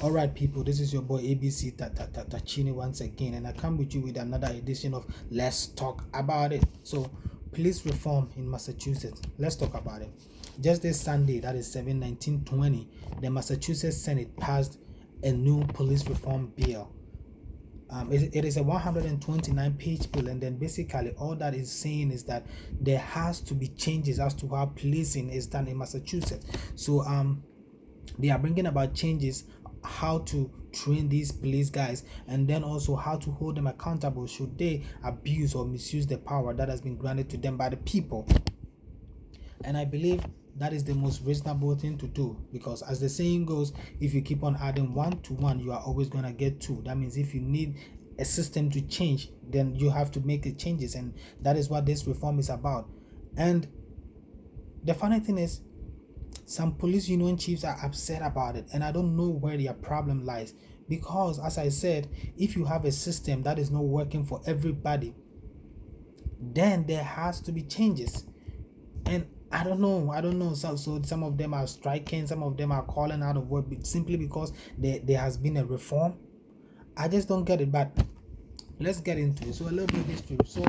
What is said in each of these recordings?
All right, people, this is your boy ABC Tachini once again, and I come with you with another edition of Let's Talk About It. So, police reform in Massachusetts. Let's talk about it. Just this Sunday, that is 7/19/20, the Massachusetts Senate passed a new police reform bill. It is a 129-page bill, and then basically all that is saying is that there has to be changes as to how policing is done in Massachusetts. So, they are bringing about changes how to train these police guys, and then also how to hold them accountable should they abuse or misuse the power that has been granted to them by the people. And I believe that is the most reasonable thing to do, because as the saying goes, if you keep on adding 1 to 1, you are always going to get 2. That means if you need a system to change, then you have to make the changes, and that is what this reform is about. And the funny thing is, some police union chiefs are upset about it, and I don't know where their problem lies, because as I said, if you have a system that is not working for everybody, then there has to be changes. And I don't know. So some of them are striking, some of them are calling out of work simply because there has been a reform. I just don't get it, but let's get into it. So a little bit of history. So,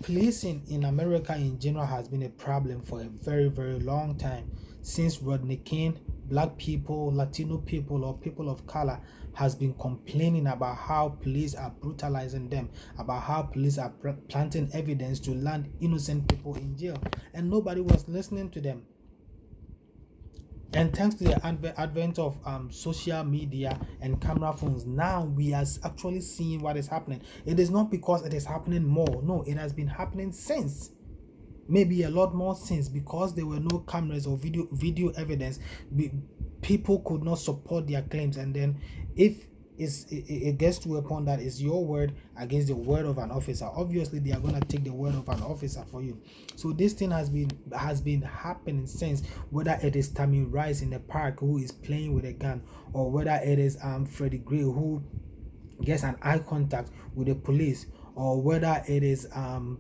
policing in America in general has been a problem for a very, very long time. Since Rodney King, black people, Latino people, or people of color has been complaining about how police are brutalizing them, about how police are planting evidence to land innocent people in jail, and nobody was listening to them. And thanks to the advent of social media and camera phones, now we are actually seeing what is happening. It is not because it is happening more. No, it has been happening since. Maybe a lot more since, because there were no cameras or video evidence. People could not support their claims. And then if it gets to a point that is your word against the word of an officer, obviously they are going to take the word of an officer for you. So this thing has been happening since, whether it is Tammy Rice in the park who is playing with a gun, or whether it is Freddie Gray who gets an eye contact with the police, or whether it is how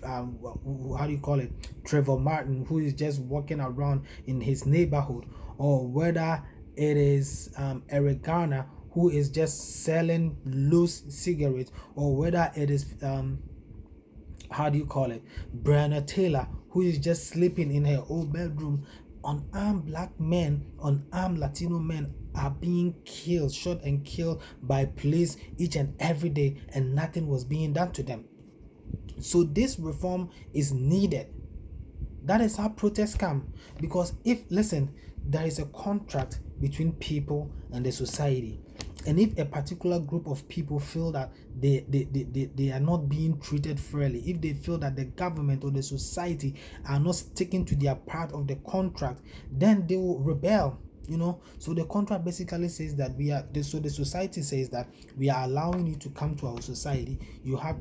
do you call it, Trevor Martin, who is just walking around in his neighborhood, or whether it is Eric Garner, who is just selling loose cigarettes, or whether it is how do you call it, Breonna Taylor, who is just sleeping in her old bedroom. Unarmed black men, unarmed Latino men are being killed, shot and killed by police each and every day, and nothing was being done to them. So this reform is needed. That is how protests come. Because there is a contract between people and the society, and if a particular group of people feel that they are not being treated fairly, if they feel that the government or the society are not sticking to their part of the contract, then they will rebel. So the contract basically says that the society says that we are allowing you to come to our society.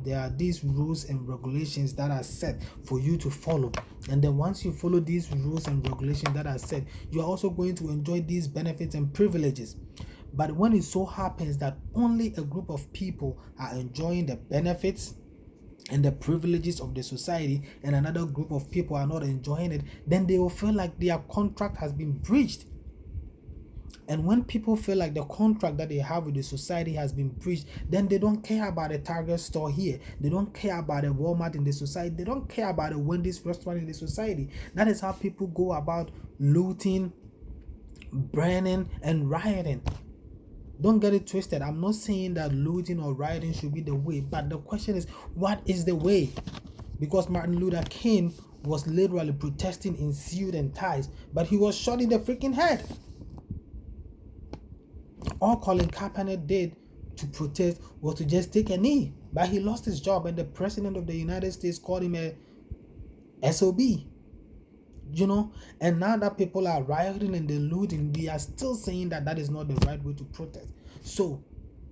There are these rules and regulations that are set for you to follow, and then once you follow these rules and regulations that are set, you are also going to enjoy these benefits and privileges. But when it so happens that only a group of people are enjoying the benefits and the privileges of the society, and another group of people are not enjoying it, then they will feel like their contract has been breached. And when people feel like the contract that they have with the society has been breached, then they don't care about a Target store here. They don't care about a Walmart in the society. They don't care about a Wendy's restaurant in the society. That is how people go about looting, burning, and rioting. Don't get it twisted. I'm not saying that looting or rioting should be the way, but the question is, what is the way? Because Martin Luther King was literally protesting in suit and ties, but he was shot in the freaking head. All Colin Kaepernick did to protest was to just take a knee, but he lost his job, and the president of the United States called him a SOB. And now that people are rioting and they're looting, we are still saying that that is not the right way to protest. So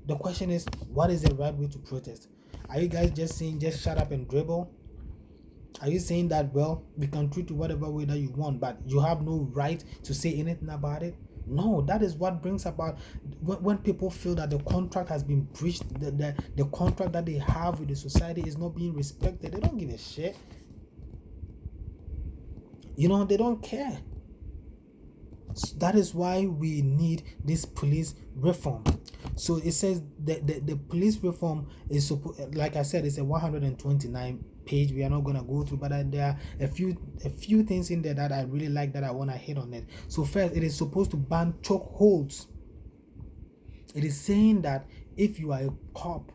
the question is, what is the right way to protest? Are you guys just saying just shut up and dribble? Are you saying that, well, we can treat you whatever way that you want, but you have no right to say anything about it? No, that is what brings about when people feel that the contract has been breached, the contract that they have with the society is not being respected. They don't give a shit. They don't care. So that is why we need this police reform. So it says that the police reform is supposed, like I said, it's a 129 page. We are not gonna go through, but there are a few things in there that I really like, that I want to hit on it. So first, it is supposed to ban chokeholds. It is saying that if you are a cop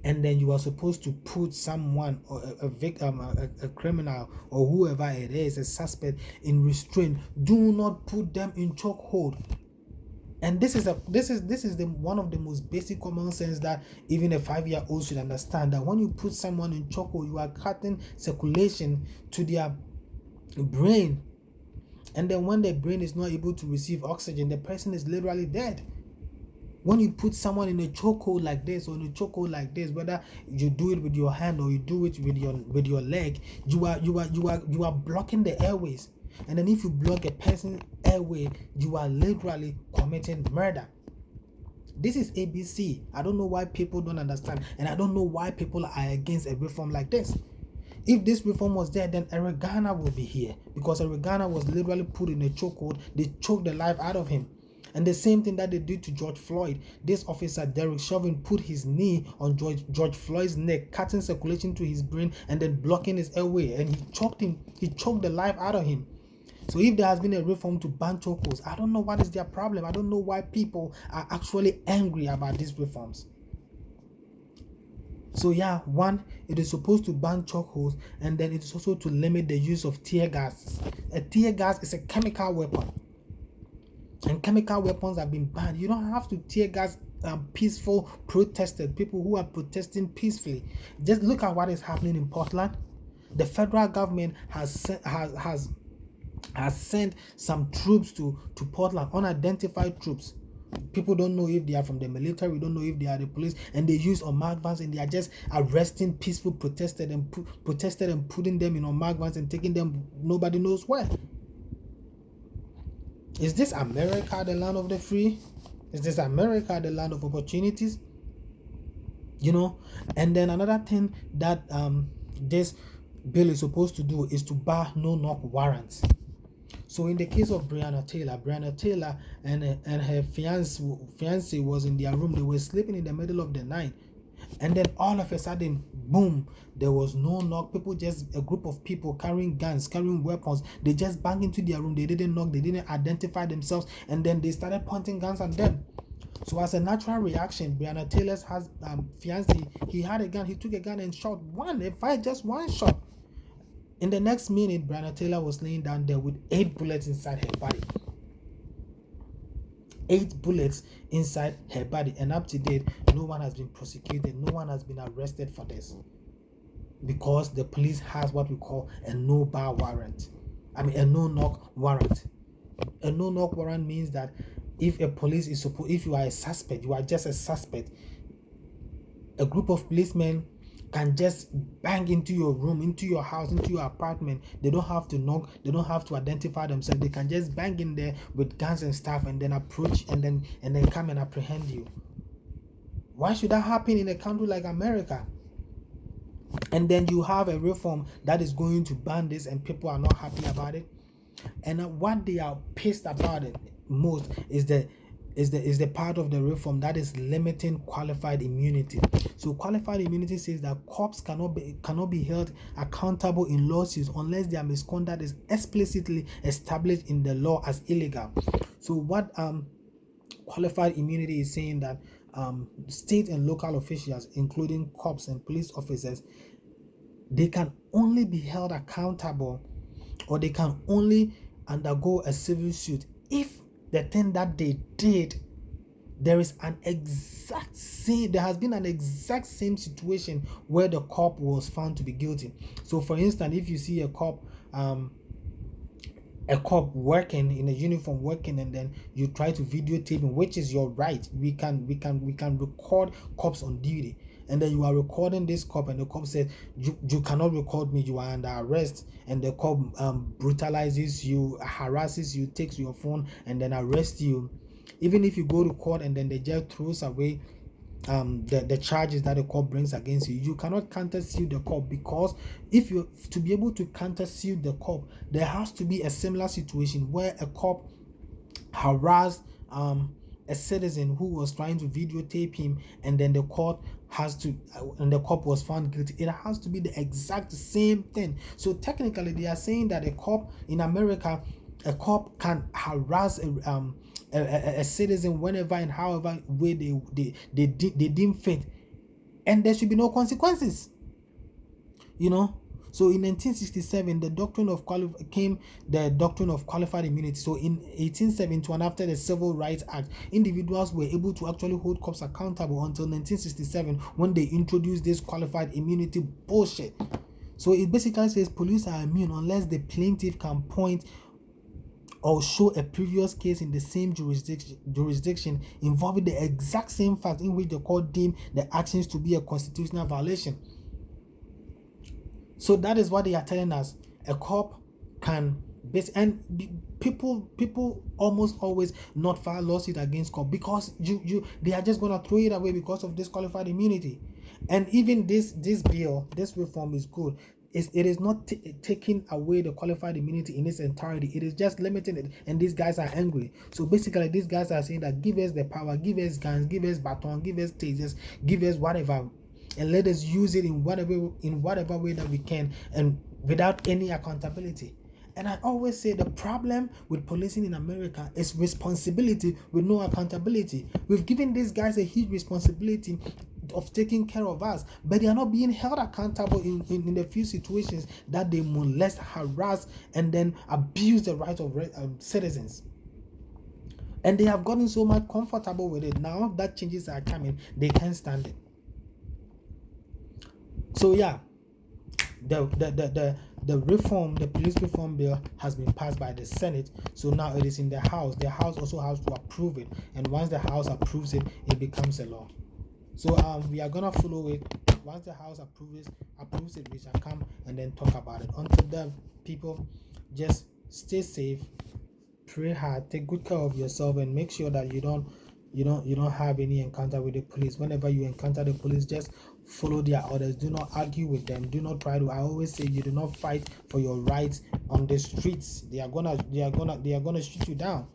and then you are supposed to put someone, or a victim, a criminal, or whoever it is, a suspect, in restraint, do not put them in chokehold. And this is the one of the most basic common sense that even a 5-year-old should understand, that when you put someone in chokehold, you are cutting circulation to their brain, and then when the brain is not able to receive oxygen, the person is literally dead. When you put someone in a chokehold like this, or in a chokehold like this, whether you do it with your hand or you do it with your leg, you are blocking the airways. And then if you block a person's airway, you are literally committing murder. This is ABC. I don't know why people don't understand, and I don't know why people are against a reform like this. If this reform was there, then Eric Garner will be here, because Eric Garner was literally put in a chokehold. They choked the life out of him. And the same thing that they did to George Floyd. This officer, Derek Chauvin, put his knee on George Floyd's neck, cutting circulation to his brain and then blocking his airway. And he choked him. He choked the life out of him. So if there has been a reform to ban chokeholds, I don't know what is their problem. I don't know why people are actually angry about these reforms. So yeah, one, it is supposed to ban chokeholds, and then it is also to limit the use of tear gas. A tear gas is a chemical weapon, and chemical weapons have been banned. You don't have to tear gas peaceful protesters, people who are protesting peacefully. Just look at what is happening in Portland. The federal government has sent some troops to Portland, unidentified troops. People don't know if they are from the military, we don't know if they are the police, and they use unmarked vans, and they are just arresting peaceful protesters and putting them in unmarked vans and taking them nobody knows where. Is this America, the land of the free? Is this America, the land of opportunities? And then another thing that this bill is supposed to do is to bar no-knock warrants. So in the case of Breonna Taylor and her fiance was in their room. They were sleeping in the middle of the night, and then all of a sudden, boom, there was no knock. People, just a group of people carrying guns, carrying weapons, they just banged into their room. They didn't knock, they didn't identify themselves, and then they started pointing guns at them. So as a natural reaction, Breonna Taylor's fiance, he had a gun. He took a gun and shot just one shot. In the next minute, Breonna Taylor was laying down there with 8 bullets inside her body. 8 bullets inside her body. And up to date, no one has been prosecuted. No one has been arrested for this, because the police has what we call a no-bar warrant. A no-knock warrant. A no-knock warrant means that if you are a suspect, you are just a suspect, a group of policemen can just bang into your room, into your house, into your apartment. They don't have to knock, they don't have to identify themselves. They can just bang in there with guns and stuff, and then approach and then come and apprehend you. Why should that happen in a country like America? And then you have a reform that is going to ban this, and people are not happy about it. And what they are pissed about it most is the part of the reform that is limiting qualified immunity. So qualified immunity says that cops cannot be held accountable in lawsuits unless their misconduct is explicitly established in the law as illegal. So what qualified immunity is saying, that state and local officials, including cops and police officers, they can only be held accountable, or they can only undergo a civil suit if the thing that they did, there has been an exact same situation where the cop was found to be guilty. So for instance, if you see a cop working in a uniform working, and then you try to videotape him, which is your right. We can record cops on duty, and then you are recording this cop, and the cop said, you cannot record me, you are under arrest, and the cop brutalizes you, harasses you, takes your phone, and then arrests you. Even if you go to court and then the judge throws away the charges that the court brings against you, you cannot countersue the court, because to be able to countersue the court, there has to be a similar situation where a cop harassed a citizen who was trying to videotape him, and then the court has to and the cop was found guilty. It has to be the exact same thing. So technically they are saying that a cop in America, a cop can harass a citizen whenever and however way they deem fit, and there should be no consequences, you know. So in 1967, the doctrine of qualified immunity. So in 1871, after the Civil Rights Act, individuals were able to actually hold cops accountable until 1967, when they introduced this qualified immunity bullshit. So it basically says police are immune unless the plaintiff can point or show a previous case in the same jurisdiction involving the exact same fact in which the court deemed the actions to be a constitutional violation. So that is what they are telling us. A cop can people almost always not file lawsuit against cop because they are just gonna throw it away because of this qualified immunity. And even this bill, this reform is good. It is not taking away the qualified immunity in its entirety. It is just limiting it, and these guys are angry. So basically, these guys are saying that give us the power, give us guns, give us baton, give us tasers, give us whatever, and let us use it in whatever way that we can, and without any accountability. And I always say the problem with policing in America is responsibility with no accountability. We've given these guys a huge responsibility of taking care of us, but they are not being held accountable in the few situations that they molest, harass, and then abuse the rights of citizens. And they have gotten so much comfortable with it. Now that changes are coming, they can't stand it. So yeah, the reform, the police reform bill has been passed by the Senate. So now it is in the House. The House also has to approve it, and once the House approves it, it becomes a law. So we are gonna follow it. Once the House approves it, we shall come and then talk about it. Until then, people, just stay safe, pray hard, take good care of yourself, and make sure that you don't have any encounter with the police. Whenever you encounter the police, just follow their orders. Do not argue with them. Do not try to. I always say you do not fight for your rights on the streets. They are gonna shoot you down.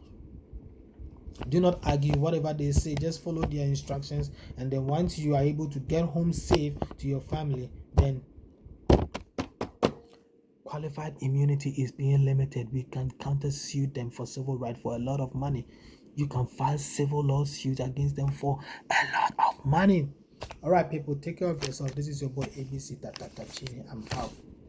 Do not argue whatever they say. Just follow their instructions, and then once you are able to get home safe to your family, then qualified immunity is being limited. We can countersue them for civil rights for a lot of money. You can file civil lawsuits against them for a lot of money. All right, people, take care of yourself. This is your boy ABC Tata Chini. I'm out.